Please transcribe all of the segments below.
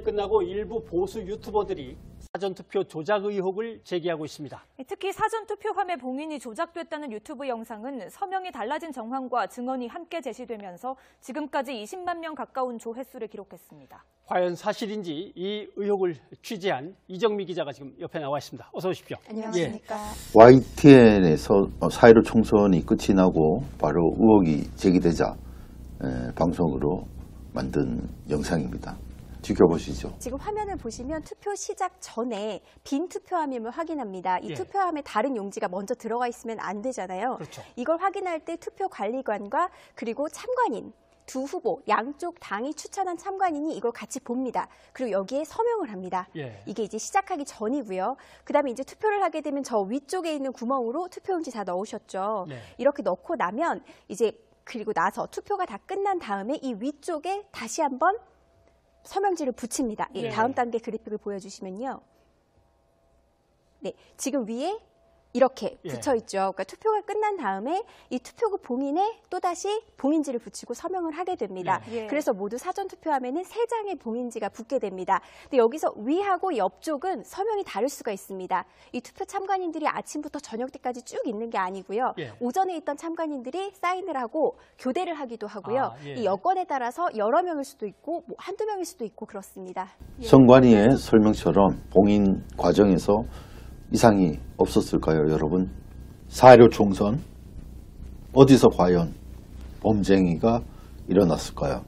끝나고 일부 보수 유튜버들이 사전투표 조작 의혹을 제기하고 있습니다. 특히 사전투표 함에 봉인이 조작됐다는 유튜브 영상은 서명이 달라진 정황과 증언이 함께 제시되면서 지금까지 20만 명 가까운 조회수를 기록했습니다. 과연 사실인지 이 의혹을 취재한 이정미 기자가 지금 옆에 나와 있습니다. 어서 오십시오. 안녕하십니까. YTN에서 4.15 총선이 끝이 나고 바로 의혹이 제기되자 방송으로 만든 영상입니다. 지켜보시죠. 지금 화면을 보시면 투표 시작 전에 빈 투표함임을 확인합니다. 이 투표함에 다른 용지가 먼저 들어가 있으면 안 되잖아요. 그렇죠. 이걸 확인할 때 투표관리관과 그리고 참관인, 두 후보, 양쪽 당이 추천한 참관인이 이걸 같이 봅니다. 그리고 여기에 서명을 합니다. 이게 이제 시작하기 전이고요. 그다음에 이제 투표를 하게 되면 저 위쪽에 있는 구멍으로 투표용지 다 넣으셨죠. 이렇게 넣고 나면 이제 그리고 나서 투표가 다 끝난 다음에 이 위쪽에 다시 한번 서명지를 붙입니다. 다음 단계 그래픽을 보여주시면요. 네, 지금 위에 이렇게 붙어있죠. 그러니까 투표가 끝난 다음에 이 투표구 봉인에 또다시 봉인지를 붙이고 서명을 하게 됩니다. 그래서 모두 사전투표함에는 3장의 봉인지가 붙게 됩니다. 근데 여기서 위하고 옆쪽은 서명이 다를 수가 있습니다. 이 투표 참관인들이 아침부터 저녁 때까지 쭉 있는 게 아니고요. 오전에 있던 참관인들이 사인을 하고 교대를 하기도 하고요. 이 여건에 따라서 여러 명일 수도 있고 뭐 한두 명일 수도 있고 그렇습니다. 선관위의 설명처럼 봉인 과정에서 이상이 없었을까요, 여러분? 4.15 총선 어디서 과연 범죄행위가 일어났을까요?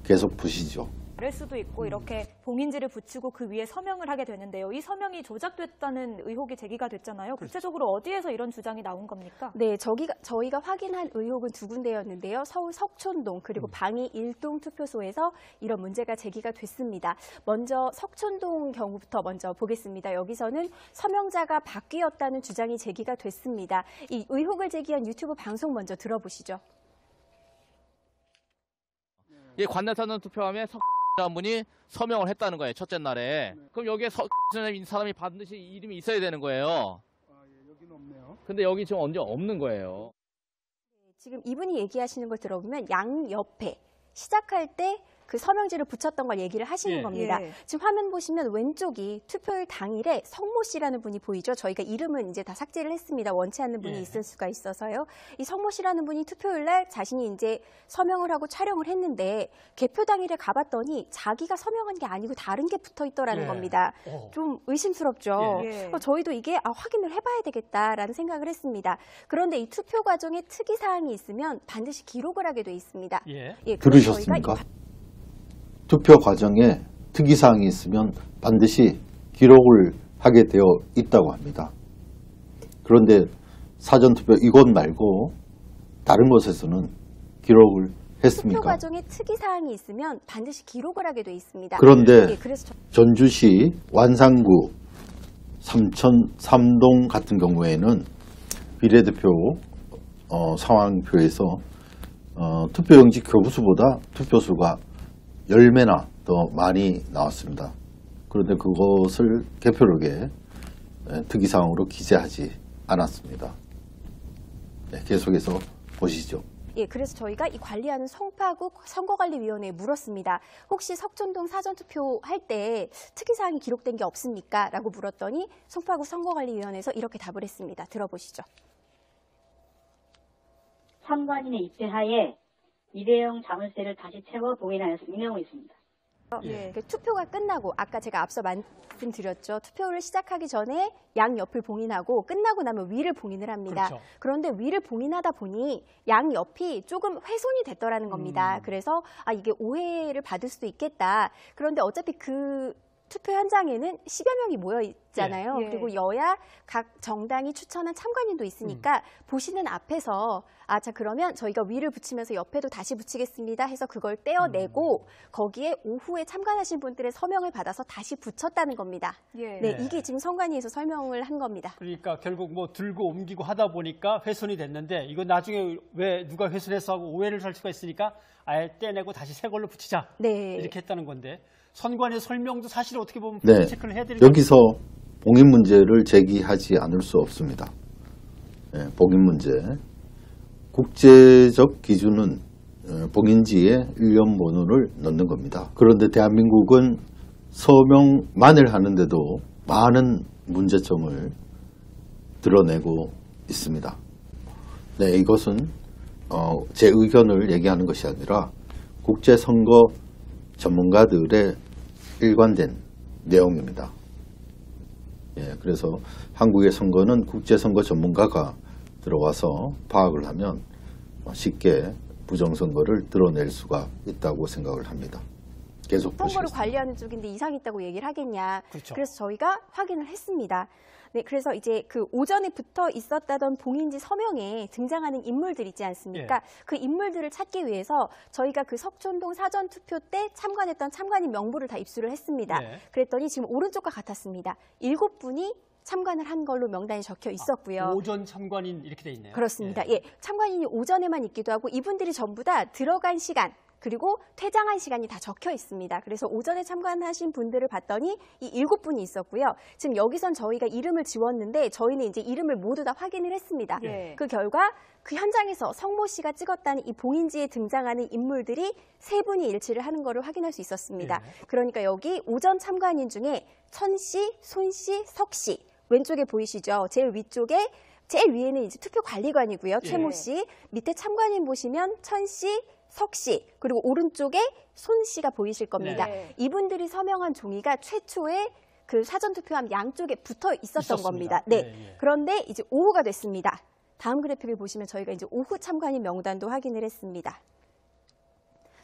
계속 보시죠. 그럴 수도 있고 이렇게 봉인지를 붙이고 그 위에 서명을 하게 되는데요. 이 서명이 조작됐다는 의혹이 제기가 됐잖아요. 구체적으로 어디에서 이런 주장이 나온 겁니까? 네, 저희가 확인한 의혹은 2군데였는데요. 서울 석촌동 그리고 방이 1동 투표소에서 이런 문제가 제기가 됐습니다. 먼저 석촌동 경우부터 먼저 보겠습니다. 여기서는 서명자가 바뀌었다는 주장이 제기가 됐습니다. 이 의혹을 제기한 유튜브 방송 먼저 들어보시죠. 이 관내사전 투표함에 한 분이 서명을 했다는 거예요. 첫째 날에. 그럼 여기에 이 사람이 반드시 이름이 있어야 되는 거예요. 여기는 없네요. 근데 여기 지금 언제 없는 거예요. 지금 이분이 얘기하시는 걸 들어보면 양 옆에 시작할 때 그 서명지를 붙였던 걸 얘기를 하시는 겁니다. 지금 화면 보시면 왼쪽이 투표일 당일에 성모 씨라는 분이 보이죠. 저희가 이름은 이제 다 삭제를 했습니다. 원치 않는 분이 있을 수가 있어서요. 이 성모 씨라는 분이 투표일 날 자신이 이제 서명을 하고 촬영을 했는데 개표 당일에 가봤더니 자기가 서명한 게 아니고 다른 게 붙어 있더라는 겁니다. 좀 의심스럽죠. 저희도 이게 확인을 해봐야 되겠다라는 생각을 했습니다. 그런데 이 투표 과정에 특이사항이 있으면 반드시 기록을 하게 돼 있습니다. 들으셨습니까? 투표 과정에 특이사항이 있으면 반드시 기록을 하게 되어 있다고 합니다. 그런데 사전투표 이곳 말고 다른 곳에서는 기록을 했습니까? 투표 과정에 특이사항이 있으면 반드시 기록을 하게 돼 있습니다. 그런데 전주시 완산구 삼천 3동 같은 경우에는 비례대표 상황표에서 투표용지 교부수보다 투표수가 10배나 더 많이 나왔습니다. 그런데 그것을 개표록에 특이사항으로 기재하지 않았습니다. 계속해서 보시죠. 그래서 저희가 이 관리하는 송파구 선거관리위원회에 물었습니다. 혹시 석촌동 사전투표 할 때 특이사항이 기록된 게 없습니까? 라고 물었더니 송파구 선거관리위원회에서 이렇게 답을 했습니다. 들어보시죠. 참관인의 입대하에 일회용 자물쇠를 다시 채워 봉인하였음을 인용하고 있습니다. 투표가 끝나고 아까 제가 앞서 말씀드렸죠. 투표를 시작하기 전에 양 옆을 봉인하고 끝나고 나면 위를 봉인을 합니다. 그런데 위를 봉인하다 보니 양 옆이 조금 훼손이 됐더라는 겁니다. 그래서 이게 오해를 받을 수도 있겠다. 그런데 어차피 그 투표 현장에는 10여 명이 모여 있잖아요. 그리고 여야 각 정당이 추천한 참관인도 있으니까 보시는 앞에서 자 그러면 저희가 위를 붙이면서 옆에도 다시 붙이겠습니다 해서 그걸 떼어내고 거기에 오후에 참관하신 분들의 서명을 받아서 다시 붙였다는 겁니다. 이게 지금 선관위에서 설명을 한 겁니다. 그러니까 결국 뭐 들고 옮기고 하다 보니까 훼손이 됐는데 이거 나중에 왜 누가 훼손했어 하고 오해를 살 수가 있으니까 아예 떼내고 다시 새 걸로 붙이자 이렇게 했다는 건데 선관위 설명도 사실 어떻게 보면 체크를 해야 되는 여기서 봉인 문제를 제기하지 않을 수 없습니다. 봉인 문제. 국제적 기준은 봉인지에 일련 번호를 넣는 겁니다. 그런데 대한민국은 서명만을 하는데도 많은 문제점을 드러내고 있습니다. 네, 이것은 제 의견을 얘기하는 것이 아니라 국제선거 전문가들의 일관된 내용입니다. 예, 그래서 한국의 선거는 국제선거 전문가가 들어와서 파악을 하면 쉽게 부정선거를 드러낼 수가 있다고 생각을 합니다. 계속 선거를 보시겠습니다. 관리하는 쪽인데 이상 있다고 얘기를 하겠냐. 그렇죠. 그래서 저희가 확인을 했습니다. 네, 그래서 이제 그 오전에 붙어 있었다던 봉인지 서명에 등장하는 인물들 있지 않습니까? 예. 그 인물들을 찾기 위해서 저희가 그 석촌동 사전투표 때 참관했던 참관인 명부를 다 입수를 했습니다. 예. 그랬더니 지금 오른쪽과 같았습니다. 7분이 참관을 한 걸로 명단이 적혀 있었고요. 오전 참관인 이렇게 돼 있네요. 그렇습니다. 예, 참관인이 오전에만 있기도 하고 이분들이 전부 다 들어간 시간 그리고 퇴장한 시간이 다 적혀 있습니다. 그래서 오전에 참관하신 분들을 봤더니 이 7분이 있었고요. 지금 여기선 저희가 이름을 지웠는데 저희는 이제 이름을 모두 다 확인을 했습니다. 예. 그 결과 그 현장에서 성모 씨가 찍었다는 이 봉인지에 등장하는 인물들이 3분이 일치를 하는 것을 확인할 수 있었습니다. 예. 그러니까 여기 오전 참관인 중에 천 씨, 손 씨, 석 씨 왼쪽에 보이시죠? 제일 위쪽에 제일 위에는 이제 투표관리관이고요. 최모 씨. 밑에 참관인 보시면 천 씨, 석 씨, 그리고 오른쪽에 손 씨가 보이실 겁니다. 네. 이분들이 서명한 종이가 최초에 그 사전투표함 양쪽에 붙어 있었던 있었습니다. 겁니다. 네. 예. 그런데 이제 오후가 됐습니다. 다음 그래픽을 보시면 저희가 이제 오후 참관인 명단도 확인을 했습니다.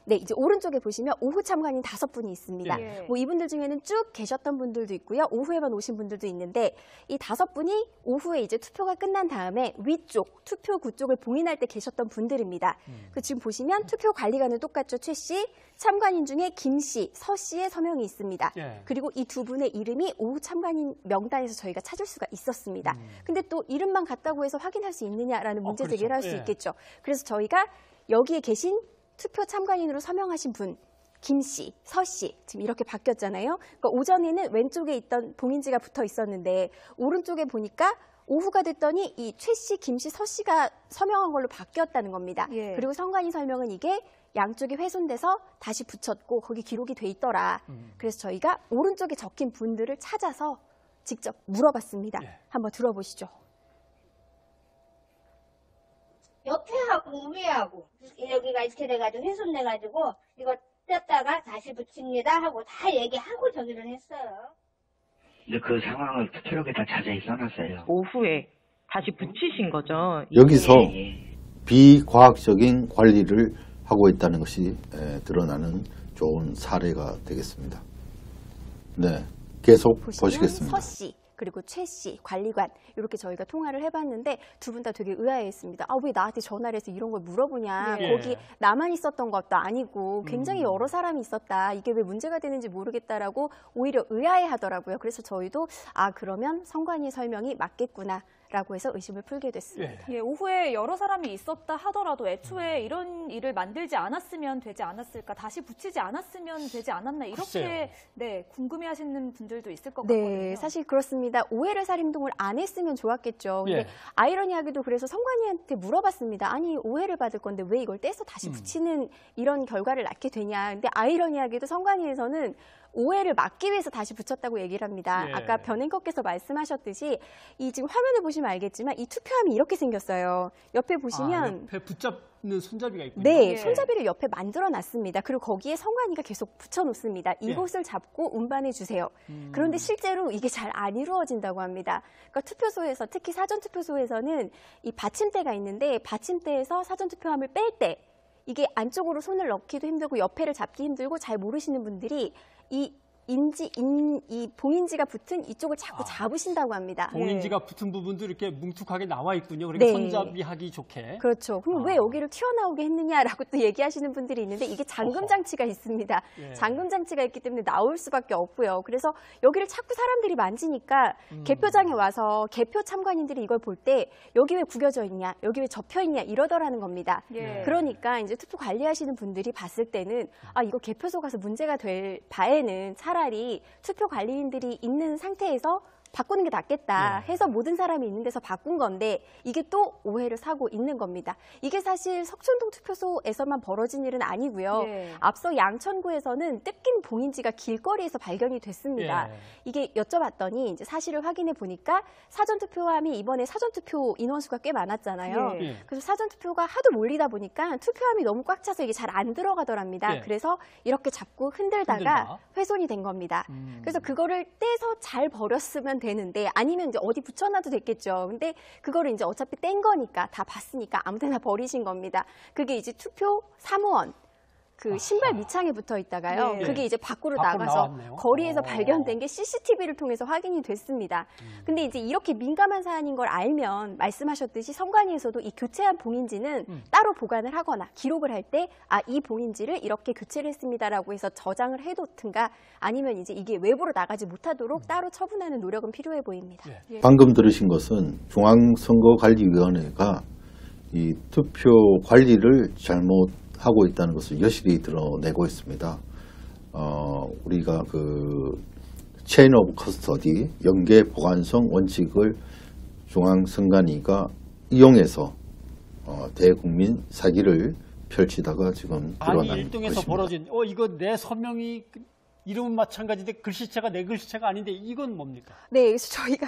네, 이제 오른쪽에 보시면 오후 참관인 5분이 있습니다. 예. 뭐 이분들 중에는 쭉 계셨던 분들도 있고요. 오후에만 오신 분들도 있는데 이 5분이 오후에 이제 투표가 끝난 다음에 위쪽 투표구 쪽을 봉인할 때 계셨던 분들입니다. 그 지금 보시면 투표 관리관은 똑같죠. 최 씨, 참관인 중에 김 씨, 서 씨의 서명이 있습니다. 예. 그리고 이 2분의 이름이 오후 참관인 명단에서 저희가 찾을 수가 있었습니다. 근데 또 이름만 같다고 해서 확인할 수 있느냐라는 문제 제기를 할 수 그렇죠. 예. 있겠죠. 그래서 저희가 여기에 계신 투표 참관인으로 서명하신 분, 김 씨, 서 씨, 지금 이렇게 바뀌었잖아요. 그러니까 오전에는 왼쪽에 있던 봉인지가 붙어 있었는데 오른쪽에 보니까 오후가 됐더니 이 최 씨, 김 씨, 서 씨가 서명한 걸로 바뀌었다는 겁니다. 예. 그리고 선관위 설명은 이게 양쪽이 훼손돼서 다시 붙였고 거기 기록이 돼 있더라. 그래서 저희가 오른쪽에 적힌 분들을 찾아서 직접 물어봤습니다. 예. 한번 들어보시죠. 옆에하고 위에하고 여기가 이렇게 돼가지고 훼손돼가지고 이거 뗐다가 다시 붙입니다 하고 다 얘기하고 저기를 했어요. 근데 그 상황을 투표록에 다 자세히 써놨어요. 오후에 다시 붙이신 거죠? 여기서 예. 비과학적인 관리를 하고 있다는 것이 드러나는 좋은 사례가 되겠습니다. 네, 계속 보시면 보시겠습니다. 서 씨, 그리고 최 씨, 관리관 이렇게 저희가 통화를 해봤는데 두 분 다 되게 의아해했습니다. 아, 왜 나한테 전화를 해서 이런 걸 물어보냐. 예. 거기 나만 있었던 것도 아니고 굉장히 여러 사람이 있었다. 이게 왜 문제가 되는지 모르겠다라고 오히려 의아해하더라고요. 그래서 저희도 아, 그러면 선관위 설명이 맞겠구나. 라고 해서 의심을 풀게 됐습니다. 예, 오후에 여러 사람이 있었다 하더라도 애초에 이런 일을 만들지 않았으면 되지 않았을까, 다시 붙이지 않았으면 되지 않았나 이렇게 글쎄요. 네, 궁금해하시는 분들도 있을 것 네, 같거든요. 사실 그렇습니다. 오해를 살인동을 안 했으면 좋았겠죠. 근데 예. 아이러니하게도 그래서 선관위한테 물어봤습니다. 아니, 오해를 받을 건데 왜 이걸 떼서 다시 붙이는 이런 결과를 낳게 되냐. 근데 아이러니하게도 선관위에서는 오해를 막기 위해서 다시 붙였다고 얘기를 합니다. 예. 아까 변행커께서 말씀하셨듯이 이 지금 화면을 보시면 알겠지만 이 투표함이 이렇게 생겼어요. 옆에 보시면 옆에 붙잡는 손잡이가 있군요. 네, 예. 손잡이를 옆에 만들어 놨습니다. 그리고 거기에 선관위가 계속 붙여놓습니다. 이곳을 잡고 운반해 주세요. 그런데 실제로 이게 잘 안 이루어진다고 합니다. 그러니까 투표소에서, 특히 사전투표소에서는 이 받침대가 있는데 받침대에서 사전투표함을 뺄 때 이게 안쪽으로 손을 넣기도 힘들고 옆에를 잡기 힘들고 잘 모르시는 분들이 이 봉인지가 붙은 이쪽을 자꾸 잡으신다고 합니다. 봉인지가 붙은 부분도 이렇게 뭉툭하게 나와 있군요. 그러니까 네. 손잡이 하기 좋게. 그렇죠. 그럼 왜 여기를 튀어나오게 했느냐라고 또 얘기하시는 분들이 있는데 이게 잠금 장치가 있습니다. 예. 잠금 장치가 있기 때문에 나올 수밖에 없고요. 그래서 여기를 자꾸 사람들이 만지니까 개표장에 와서 개표 참관인들이 이걸 볼 때 여기 왜 구겨져 있냐, 여기 왜 접혀 있냐 이러더라는 겁니다. 예. 그러니까 이제 투표 관리하시는 분들이 봤을 때는 아, 이거 개표소 가서 문제가 될 바에는 차라리 투표 관리인들이 있는 상태에서 바꾸는 게 낫겠다 해서 모든 사람이 있는 데서 바꾼 건데 이게 또 오해를 사고 있는 겁니다. 이게 사실 석촌동 투표소에서만 벌어진 일은 아니고요. 앞서 양천구에서는 뜯긴 봉인지가 길거리에서 발견이 됐습니다. 이게 여쭤봤더니 이제 사실을 확인해 보니까 사전투표함이 이번에 사전투표 인원수가 꽤 많았잖아요. 그래서 사전투표가 하도 몰리다 보니까 투표함이 너무 꽉 차서 이게 잘 안 들어가더랍니다. 그래서 이렇게 잡고 흔들다가 훼손이 된 겁니다. 그래서 그거를 떼서 잘 버렸으면 되는데 아니면 이제 어디 붙여놔도 됐겠죠. 근데 그거를 이제 어차피 뗀 거니까 다 봤으니까 아무 데나 버리신 겁니다. 그게 이제 투표 사무원. 그 신발 밑창에 붙어 있다가요. 그게 이제 밖으로 나가서 나왔네요. 거리에서 발견된 게 CCTV를 통해서 확인이 됐습니다. 근데 이제 이렇게 민감한 사안인 걸 알면 말씀하셨듯이 선관위에서도 이 교체한 봉인지는 따로 보관을 하거나 기록을 할 때 이 봉인지를 이렇게 교체를 했습니다라고 해서 저장을 해뒀든가 아니면 이제 이게 외부로 나가지 못하도록 따로 처분하는 노력은 필요해 보입니다. 방금 들으신 것은 중앙선거관리위원회가 이 투표 관리를 잘못하고 있다는 것을 여실히 드러내고 있습니다. 우리가 그 체인 오브 커스터디, 연계 보관성 원칙을 중앙선관위가 이용해서 대국민 사기를 펼치다가 지금 드러난 아니, 일동에서 것입니다. 벌어진 이거 내 서명이 이름은 마찬가지인데 글씨체가 내 글씨체가 아닌데 이건 뭡니까? 네, 그래서 저희가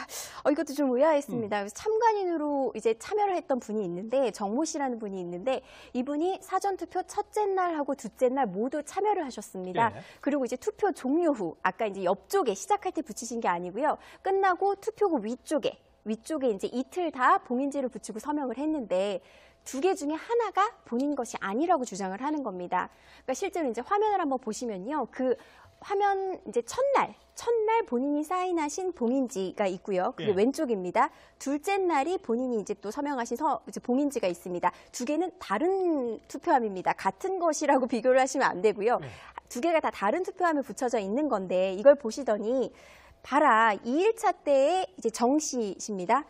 이것도 좀 의아했습니다. 그래서 참관인으로 이제 참여를 했던 분이 있는데 정모 씨라는 분이 있는데 이분이 사전투표 첫째 날하고 둘째 날 모두 참여를 하셨습니다. 그리고 이제 투표 종료 후 아까 이제 옆쪽에 시작할 때 붙이신 게 아니고요. 끝나고 투표구 위쪽에 이제 이틀 다 봉인지를 붙이고 서명을 했는데 두 개 중에 하나가 본인 것이 아니라고 주장을 하는 겁니다. 그러니까 실제로 이제 화면을 한번 보시면요. 그 화면 이제 첫날 본인이 사인하신 봉인지가 있고요. 그게 왼쪽입니다. 둘째 날이 본인이 이제 또 서명하신 이제 봉인지가 있습니다. 두 개는 다른 투표함입니다. 같은 것이라고 비교를 하시면 안 되고요. 두 개가 다 다른 투표함에 붙여져 있는 건데 이걸 보시더니 봐라 2일차 때의 이제 정 씨입니다.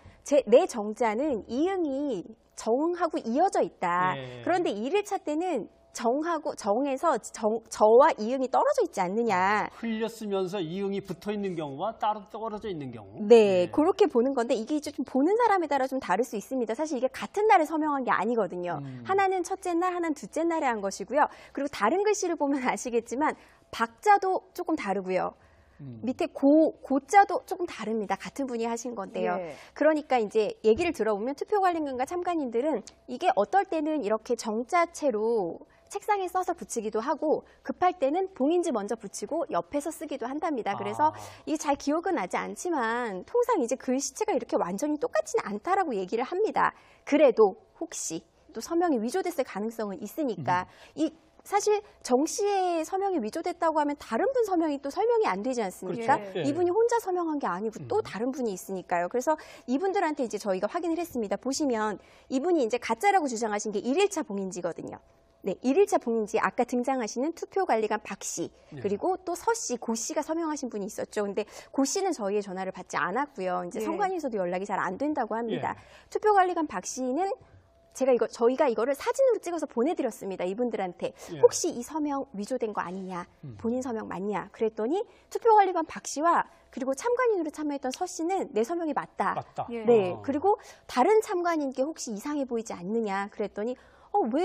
내 정자는 이응이 정하고 이어져 있다. 그런데 1일차 때는 정에서 저와 이응이 떨어져 있지 않느냐. 흘렸으면서 이응이 붙어 있는 경우와 따로 떨어져 있는 경우. 네, 그렇게 보는 건데 이게 이제 좀 보는 사람에 따라 좀 다를 수 있습니다. 사실 이게 같은 날에 서명한 게 아니거든요. 하나는 첫째 날, 하나는 둘째 날에 한 것이고요. 그리고 다른 글씨를 보면 아시겠지만 박자도 조금 다르고요. 밑에 고자도 조금 다릅니다. 같은 분이 하신 건데요. 그러니까 이제 얘기를 들어보면 투표관리관과 참관인들은 이게 어떨 때는 이렇게 정자체로 책상에 써서 붙이기도 하고 급할 때는 봉인지 먼저 붙이고 옆에서 쓰기도 한답니다. 그래서 이게 잘 기억은 나지 않지만 통상 이제 글씨체가 이렇게 완전히 똑같지는 않다라고 얘기를 합니다. 그래도 혹시 또 서명이 위조됐을 가능성은 있으니까 사실 정 씨의 서명이 위조됐다고 하면 다른 분 서명이 또 설명이 안 되지 않습니까? 이분이 혼자 서명한 게 아니고 또 다른 분이 있으니까요. 그래서 이분들한테 이제 저희가 확인을 했습니다. 보시면 이분이 이제 가짜라고 주장하신 게 1일차 봉인지거든요. 네, 1일차 봉인지 아까 등장하시는 투표관리관 박 씨, 그리고 또 서 씨, 고 씨가 서명하신 분이 있었죠. 근데 고 씨는 저희의 전화를 받지 않았고요. 이제 선관위에서도 연락이 잘 안 된다고 합니다. 투표관리관 박 씨는 저희가 이거를 사진으로 찍어서 보내드렸습니다. 이분들한테. 혹시 이 서명 위조된 거 아니냐? 본인 서명 맞냐? 그랬더니 투표관리관 박 씨와 그리고 참관인으로 참여했던 서 씨는 내 서명이 맞다. 네. 그리고 다른 참관인께 혹시 이상해 보이지 않느냐? 그랬더니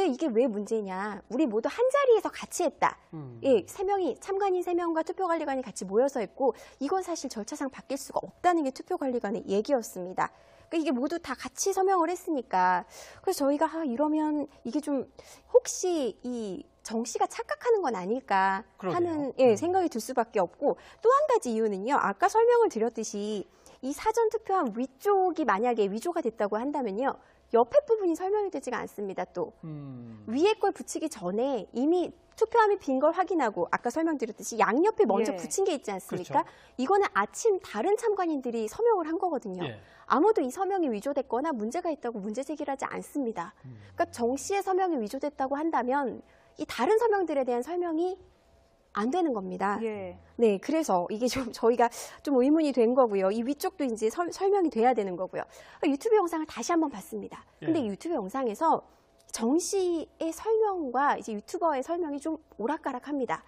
이게 왜 문제냐? 우리 모두 한 자리에서 같이 했다. 예, 참관인 3명과 투표관리관이 같이 모여서 했고 이건 사실 절차상 바뀔 수가 없다는 게 투표관리관의 얘기였습니다. 이게 모두 다 같이 서명을 했으니까. 그래서 저희가 이러면 이게 좀 혹시 이 정 씨가 착각하는 건 아닐까 하는 생각이 들 수밖에 없고 또 한 가지 이유는요. 아까 설명을 드렸듯이 이 사전투표함 위쪽이 만약에 위조가 됐다고 한다면요. 옆에 부분이 설명이 되지가 않습니다. 또 위에 걸 붙이기 전에 이미 투표함이 빈 걸 확인하고 아까 설명드렸듯이 양옆에 먼저 붙인 게 있지 않습니까? 이거는 아침 다른 참관인들이 서명을 한 거거든요. 아무도 이 서명이 위조됐거나 문제가 있다고 문제 제기를 하지 않습니다. 그러니까 정 씨의 서명이 위조됐다고 한다면 이 다른 서명들에 대한 설명이 안 되는 겁니다. 네, 그래서 이게 좀 저희가 좀 의문이 된 거고요. 이 위쪽도 이제 설명이 돼야 되는 거고요. 유튜브 영상을 다시 한번 봤습니다. 근데 이 유튜브 영상에서 정 씨의 설명과 이제 유튜버의 설명이 좀 오락가락합니다.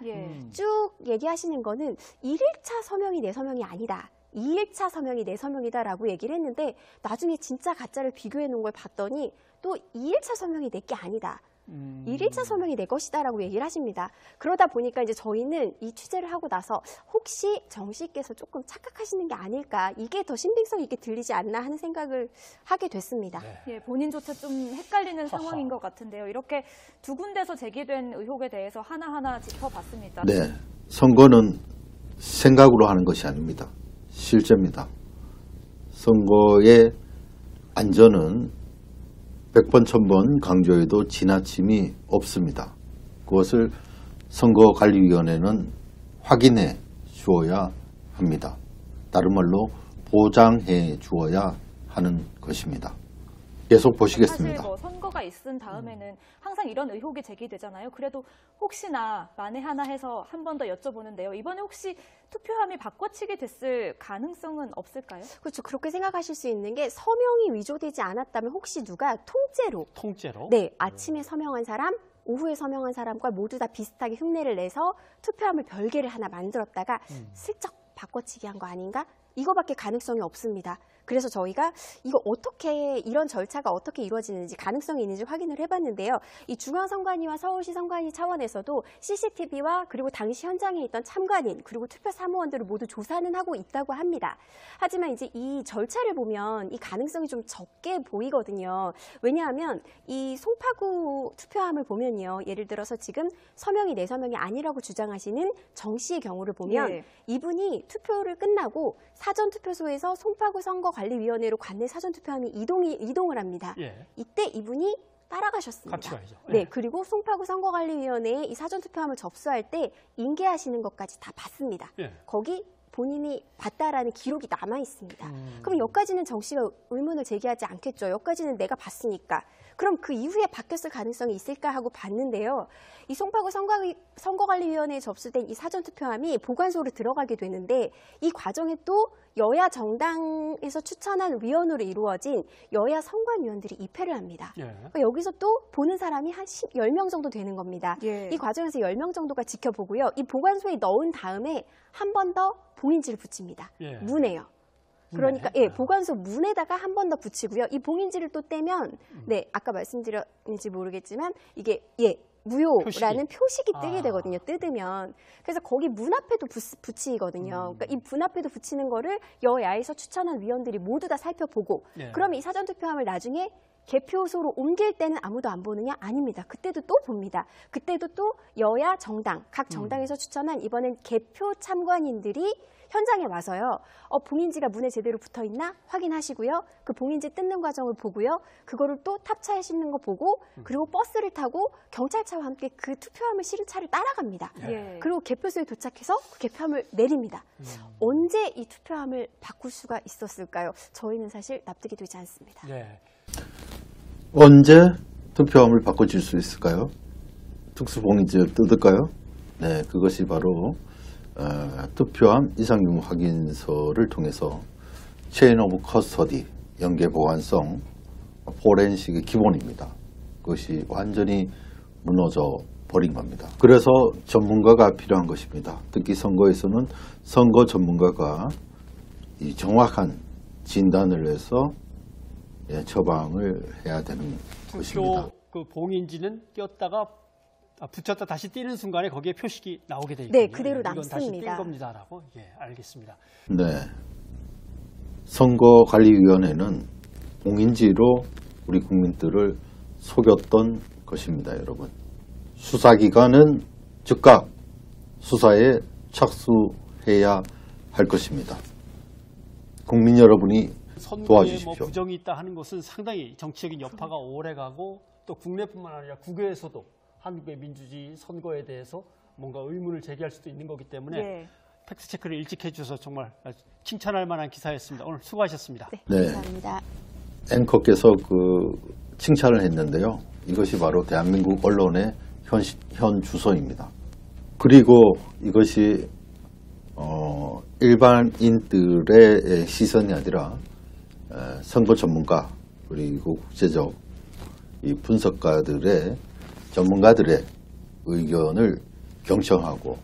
쭉 얘기하시는 거는 1일차 서명이 내 서명이 아니다. 2일차 서명이 내 서명이다라고 얘기를 했는데 나중에 진짜 가짜를 비교해 놓은 걸 봤더니 또 2일차 서명이 내 게 아니다. 1일차 서명이 내 것이다라고 얘기를 하십니다. 그러다 보니까 이제 저희는 이 취재를 하고 나서 혹시 정 씨께서 조금 착각하시는 게 아닐까, 이게 더 신빙성 있게 들리지 않나 하는 생각을 하게 됐습니다. 예, 본인조차 좀 헷갈리는 상황인 것 같은데요. 이렇게 두 군데서 제기된 의혹에 대해서 하나하나 짚어봤습니다. 네, 선거는 생각으로 하는 것이 아닙니다. 실제입니다. 선거의 안전은 100번, 1000번 강조해도 지나침이 없습니다. 그것을 선거관리위원회는 확인해 주어야 합니다. 다른 말로 보장해 주어야 하는 것입니다. 계속 보시겠습니다. 사실 뭐 선거가 있은 다음에는 항상 이런 의혹이 제기되잖아요. 그래도 혹시나 만에 하나 해서 한 번 더 여쭤보는데요. 이번에 혹시 투표함이 바꿔치기 됐을 가능성은 없을까요? 그렇죠. 그렇게 생각하실 수 있는 게 서명이 위조되지 않았다면 혹시 누가 통째로? 네, 아침에 서명한 사람, 오후에 서명한 사람과 모두 다 비슷하게 흉내를 내서 투표함을 별개를 하나 만들었다가 슬쩍 바꿔치기 한 거 아닌가? 이거밖에 가능성이 없습니다. 그래서 저희가 이런 절차가 어떻게 이루어지는지, 가능성이 있는지 확인을 해봤는데요. 이 중앙선관위와 서울시 선관위 차원에서도 CCTV와 그리고 당시 현장에 있던 참관인 그리고 투표 사무원들을 모두 조사는 하고 있다고 합니다. 하지만 이제 이 절차를 보면 이 가능성이 좀 적게 보이거든요. 왜냐하면 이 송파구 투표함을 보면요. 예를 들어서 지금 서명이 내 서명이 아니라고 주장하시는 정 씨의 경우를 보면 이분이 투표를 끝나고 사전투표소에서 송파구 선거관리위원회로 관내 사전투표함이 이동을 합니다. 이때 이분이 따라가셨습니다. 같이 가야죠. 네, 그리고 송파구 선거관리위원회에 이 사전투표함을 접수할 때 인계하시는 것까지 다 봤습니다. 거기 본인이 봤다라는 기록이 남아 있습니다. 그럼 여기까지는 정 씨가 의문을 제기하지 않겠죠. 여기까지는 내가 봤으니까. 그럼 그 이후에 바뀌었을 가능성이 있을까 하고 봤는데요. 이 송파구 선거관리위원회에 접수된 이 사전투표함이 보관소로 들어가게 되는데 이 과정에 또 여야 정당에서 추천한 위원으로 이루어진 여야 선관위원들이 입회를 합니다. 그러니까 여기서 또 보는 사람이 한 10명 정도 되는 겁니다. 이 과정에서 10명 정도가 지켜보고요. 이 보관소에 넣은 다음에 한 번 더 봉인지를 붙입니다. 문에요. 그러니까 보관소 문에다가 한 번 더 붙이고요. 이 봉인지를 또 떼면 아까 말씀드렸는지 모르겠지만 이게 무효라는 표식이 뜨게 되거든요. 뜯으면. 그래서 거기 문 앞에도 붙이거든요. 그러니까 이 문 앞에도 붙이는 거를 여야에서 추천한 위원들이 모두 다 살펴보고 그러면 이 사전투표함을 나중에 개표소로 옮길 때는 아무도 안 보느냐? 아닙니다. 그때도 또 봅니다. 그때도 또 여야 정당, 각 정당에서 추천한 이번엔 개표 참관인들이 현장에 와서요. 봉인지가 문에 제대로 붙어있나 확인하시고요. 그 봉인지 뜯는 과정을 보고요. 그거를 또 탑차에 싣는 거 보고 그리고 버스를 타고 경찰차와 함께 그 투표함을 실은 차를 따라갑니다. 그리고 개표소에 도착해서 그 개표함을 내립니다. 언제 이 투표함을 바꿀 수가 있었을까요? 저희는 사실 납득이 되지 않습니다. 언제 투표함을 바꿔줄 수 있을까요? 특수봉인지를 뜯을까요? 네, 그것이 바로 투표함 이상유무 확인서를 통해서 체인 오브 커스터디, 연계 보관성, 포렌식의 기본입니다. 그것이 완전히 무너져 버린 겁니다. 그래서 전문가가 필요한 것입니다. 특히 선거에서는 선거 전문가가 이 정확한 진단을 해서 처방을 해야 되는 것입니다. 그 봉인지는 띄었다가 붙였다 다시 띄는 순간에 거기에 표식이 나오게 되어 있거든요. 네, 그대로 남습니다. 이건 다시 뗀 겁니다라고. 알겠습니다. 네, 선거관리위원회는 봉인지로 우리 국민들을 속였던 것입니다, 여러분. 수사기관은 즉각 수사에 착수해야 할 것입니다. 국민 여러분이 도와주십시오. 선거에 부정이 있다 하는 것은 상당히 정치적인 여파가 오래가고 또 국내뿐만 아니라 국외에서도 한국의 민주주의 선거에 대해서 뭔가 의문을 제기할 수도 있는 거기 때문에 팩트체크를 일찍 해주셔서 정말 칭찬할 만한 기사였습니다. 오늘 수고하셨습니다. 네, 감사합니다. 앵커께서 칭찬을 했는데요. 이것이 바로 대한민국 언론의 현 주소입니다. 그리고 이것이 일반인들의 시선이 아니라 선거 전문가 그리고 국제적 이 분석가들의 전문가들의 의견을 경청하고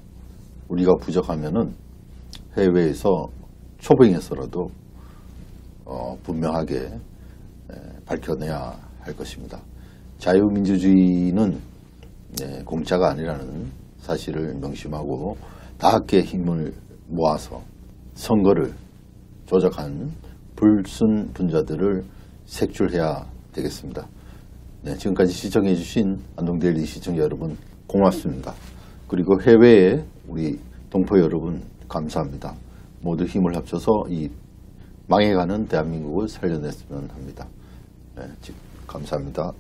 우리가 부족하면은 해외에서 초빙해서라도 분명하게 밝혀내야 할 것입니다. 자유민주주의는 공짜가 아니라는 사실을 명심하고 다 함께 힘을 모아서 선거를 조작한 불순분자들을 색출해야 되겠습니다. 지금까지 시청해 주신 안동데일리 시청자 여러분 고맙습니다. 그리고 해외에 우리 동포 여러분 감사합니다. 모두 힘을 합쳐서 이 망해가는 대한민국을 살려냈으면 합니다. 감사합니다.